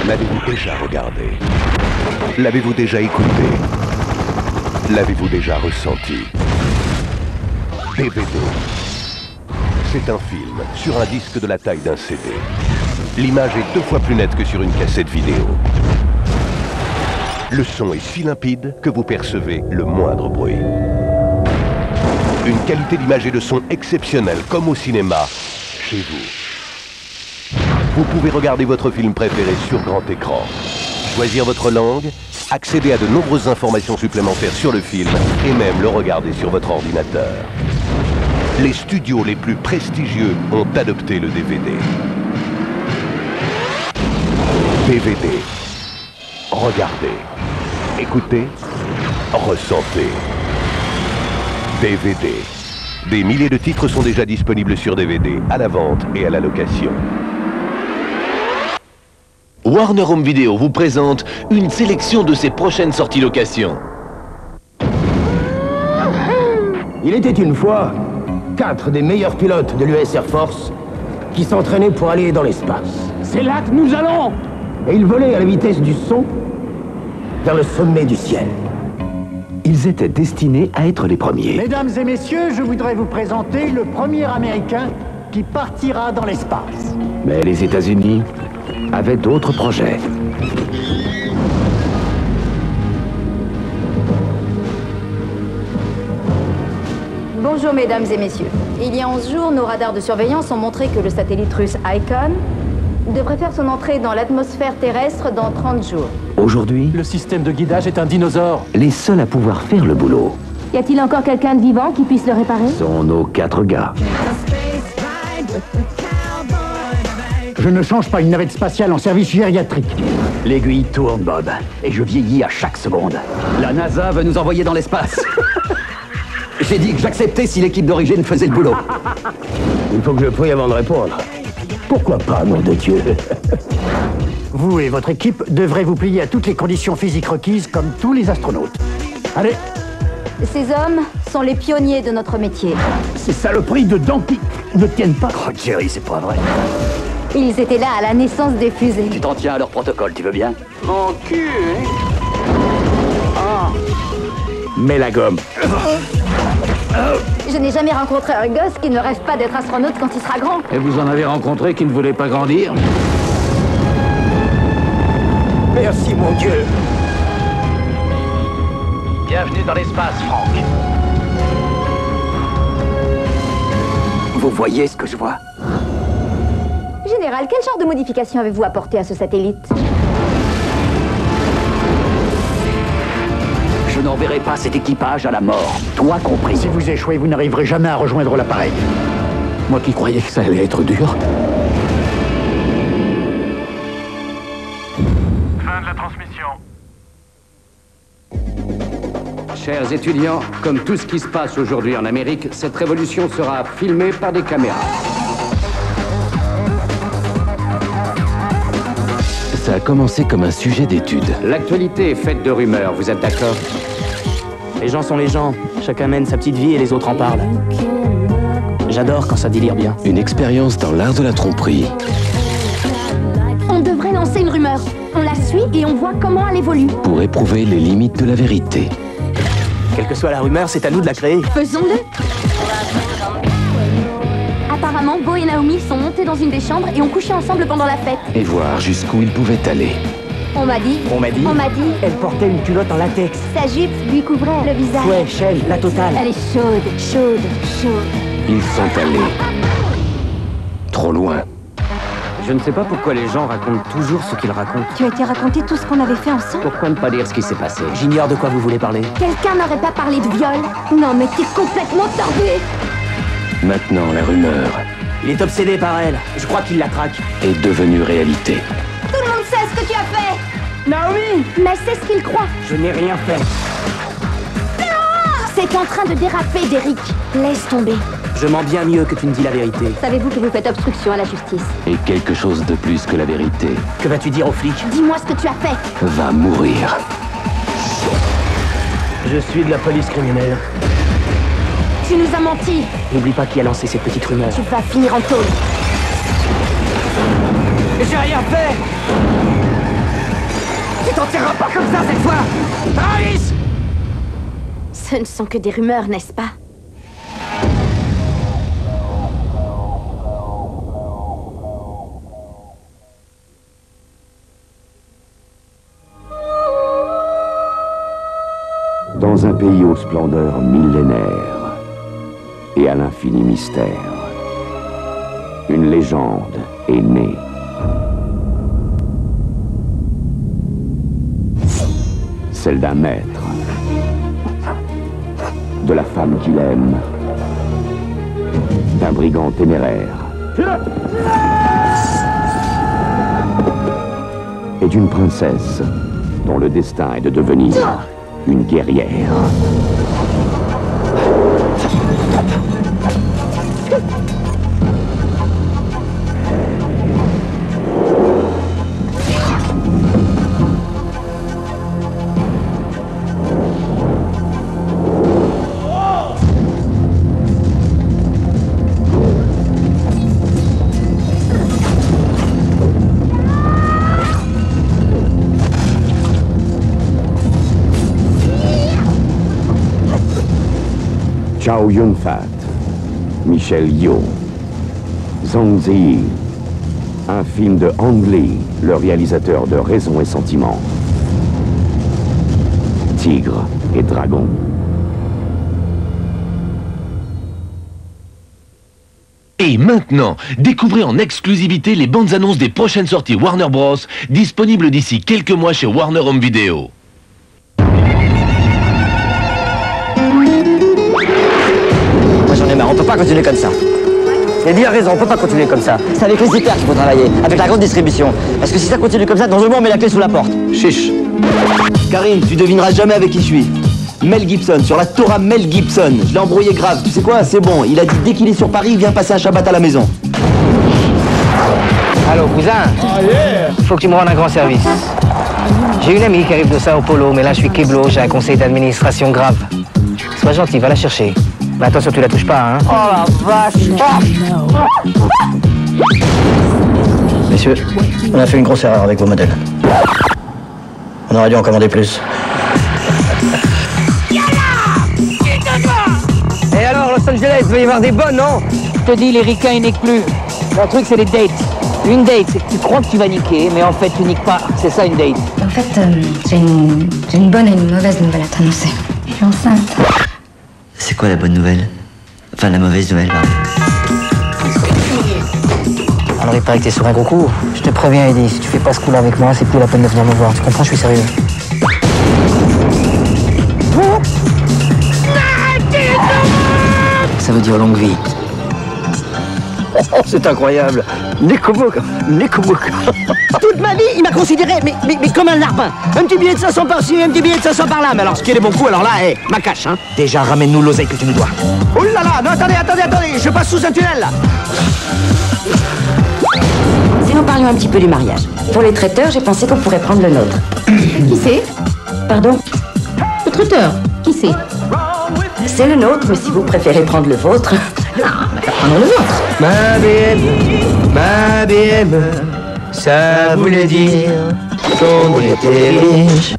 L'avez-vous déjà regardé? L'avez-vous déjà écouté? L'avez-vous déjà ressenti? DVD. C'est un film sur un disque de la taille d'un CD. L'image est 2 fois plus nette que sur une cassette vidéo. Le son est si limpide que vous percevez le moindre bruit. Une qualité d'image et de son exceptionnelle, comme au cinéma, chez vous. Vous pouvez regarder votre film préféré sur grand écran, choisir votre langue, accéder à de nombreuses informations supplémentaires sur le film et même le regarder sur votre ordinateur. Les studios les plus prestigieux ont adopté le DVD. DVD. Regardez, écoutez, ressentez. DVD. Des milliers de titres sont déjà disponibles sur DVD, à la vente et à la location. Warner Home Video vous présente une sélection de ses prochaines sorties location. Il était une fois 4 des meilleurs pilotes de l'US Air Force qui s'entraînaient pour aller dans l'espace. C'est là que nous allons! Et ils volaient à la vitesse du son vers le sommet du ciel. Ils étaient destinés à être les premiers. Mesdames et messieurs, je voudrais vous présenter le premier Américain qui partira dans l'espace. Mais les États-Unis avaient d'autres projets. Bonjour mesdames et messieurs. Il y a 11 jours, nos radars de surveillance ont montré que le satellite russe Icon devrait faire son entrée dans l'atmosphère terrestre dans 30 jours. Aujourd'hui, Le système de guidage est un dinosaure. les seuls à pouvoir faire le boulot Y a-t-il encore quelqu'un de vivant qui puisse le réparer? sont nos 4 gars. Je ne change pas une navette spatiale en service gériatrique. L'aiguille tourne, Bob, et je vieillis à chaque seconde. La NASA veut nous envoyer dans l'espace. J'ai dit que j'acceptais si l'équipe d'origine faisait le boulot. Il faut que je prie avant de répondre. Pourquoi pas, nom de Dieu? Vous et votre équipe devrez vous plier à toutes les conditions physiques requises comme tous les astronautes. Allez, Ces hommes sont les pionniers de notre métier. ces saloperies de dents qui ne tiennent pas. Oh, Jerry, c'est pas vrai. Ils étaient là à la naissance des fusées. Tu t'en tiens à leur protocole, tu veux bien? Mon cul, Mets la gomme. Je n'ai jamais rencontré un gosse qui ne rêve pas d'être astronaute quand il sera grand. Et vous en avez rencontré qui ne voulaient pas grandir? Merci, mon Dieu. Bienvenue dans l'espace, Franck. Vous voyez ce que je vois? Général, quel genre de modification avez-vous apporté à ce satellite? Je n'enverrai pas cet équipage à la mort, toi compris. Si vous échouez, vous n'arriverez jamais à rejoindre l'appareil. Moi qui croyais que ça allait être dur. Fin de la transmission. Chers étudiants, comme tout ce qui se passe aujourd'hui en Amérique, cette révolution sera filmée par des caméras. Ça a commencé comme un sujet d'étude. L'actualité est faite de rumeurs, vous êtes d'accord? Les gens sont les gens. Chacun mène sa petite vie et les autres en parlent. J'adore quand ça délire bien. Une expérience dans l'art de la tromperie. On devrait lancer une rumeur. On la suit et on voit comment elle évolue. Pour éprouver les limites de la vérité. Quelle que soit la rumeur, c'est à nous de la créer. Faisons-le. Apparemment, Beau et Naomi sont montés dans une des chambres et ont couché ensemble pendant la fête. Et voir jusqu'où ils pouvaient aller. On m'a dit. On m'a dit. On m'a dit. Elle portait une culotte en latex. Sa jupe lui couvrait le visage. Ouais, Shell, la totale. Elle est chaude, chaude, chaude. Ils sont allés trop loin. Je ne sais pas pourquoi les gens racontent toujours ce qu'ils racontent. Tu as été raconté tout ce qu'on avait fait ensemble? Pourquoi ne pas dire ce qui s'est passé? J'ignore de quoi vous voulez parler. Quelqu'un n'aurait pas parlé de viol? Non, mais t'es complètement tordu. Maintenant, la rumeur Il est obsédé par elle. Je crois qu'il la traque. est devenue réalité. Tout le monde sait ce que tu as fait. Naomi! Mais c'est ce qu'il croit. Je n'ai rien fait. C'est en train de déraper, Derrick. Laisse tomber. Je mens bien mieux que tu ne dis la vérité. Savez-vous que vous faites obstruction à la justice? Et quelque chose de plus que la vérité Que vas-tu dire aux flics? Dis-moi ce que tu as fait. va mourir. Je suis de la police criminelle. Tu nous as menti. N'oublie pas qui a lancé cette petite rumeur. Tu vas finir en tôle. J'ai rien fait! Tu t'en tireras pas comme ça cette fois! Alice! Ce ne sont que des rumeurs, n'est-ce pas? Dans un pays aux splendeurs millénaires et à l'infini mystère, une légende est née. Celle d'un maître, de la femme qu'il aime, d'un brigand téméraire et d'une princesse dont le destin est de devenir une guerrière. Chow Yun-fat, Michelle Yeoh, Zhang Ziyi, un film de Ang Lee, le réalisateur de Raison et Sentiment, Tigre et Dragon. Et maintenant, découvrez en exclusivité les bandes annonces des prochaines sorties Warner Bros. Disponibles d'ici quelques mois chez Warner Home Video. J'en ai marre, on peut pas continuer comme ça. Eddie a raison, on peut pas continuer comme ça. C'est avec les hyper qu'il faut travailler, avec la grande distribution. Parce que si ça continue comme ça, dans un mois on met la clé sous la porte. Chiche. Karine, tu devineras jamais avec qui je suis. Mel Gibson, sur la Torah Mel Gibson. Je l'ai embrouillé grave, tu sais quoi, c'est bon. Il a dit dès qu'il est sur Paris, il vient passer un Shabbat à la maison. Allô, cousin? Faut que tu me rendes un grand service. J'ai une amie qui arrive de Sao Paulo, mais là je suis kéblo, j'ai un conseil d'administration grave. Sois gentil, va la chercher. Mais attention, tu la touches pas, hein? Oh la vache! Messieurs, on a fait une grosse erreur avec vos modèles. On aurait dû en commander plus. Et alors, Los Angeles, il va y avoir des bonnes, non? Je te dis, les ricains, ils niquent plus. Le truc, c'est les dates. Une date, c'est que tu crois que tu vas niquer, mais en fait, tu niques pas. C'est ça, une date. En fait, j'ai une bonne et une mauvaise nouvelle à t'annoncer. Je suis enceinte. C'est quoi la bonne nouvelle? Enfin, la mauvaise nouvelle, pardon. Alors, il paraît que t'es sur un gros coup. Je te préviens, Eddie, si tu fais pas ce coup-là avec moi, c'est plus la peine de venir me voir. Tu comprends, je suis sérieux. Ça veut dire longue vie. C'est incroyable. Nekobok. Toute ma vie, il m'a considéré mais comme un larbin. Un petit billet de 500 par-ci, un petit billet de 500 par-là. Mais alors, ce qui est des bons coups, alors là, ma cache, hein. Déjà, ramène-nous l'oseille que tu nous dois. Oh là là, non, attendez, je passe sous un tunnel, là. Si nous parlions un petit peu du mariage. Pour les traiteurs, j'ai pensé qu'on pourrait prendre le nôtre. Qui c'est? Pardon? Le traiteur. Qui c'est? C'est le nôtre, mais si vous préférez prendre le vôtre... Non, prenons le vôtre. Ma BM, ça voulait dire qu'on était riche.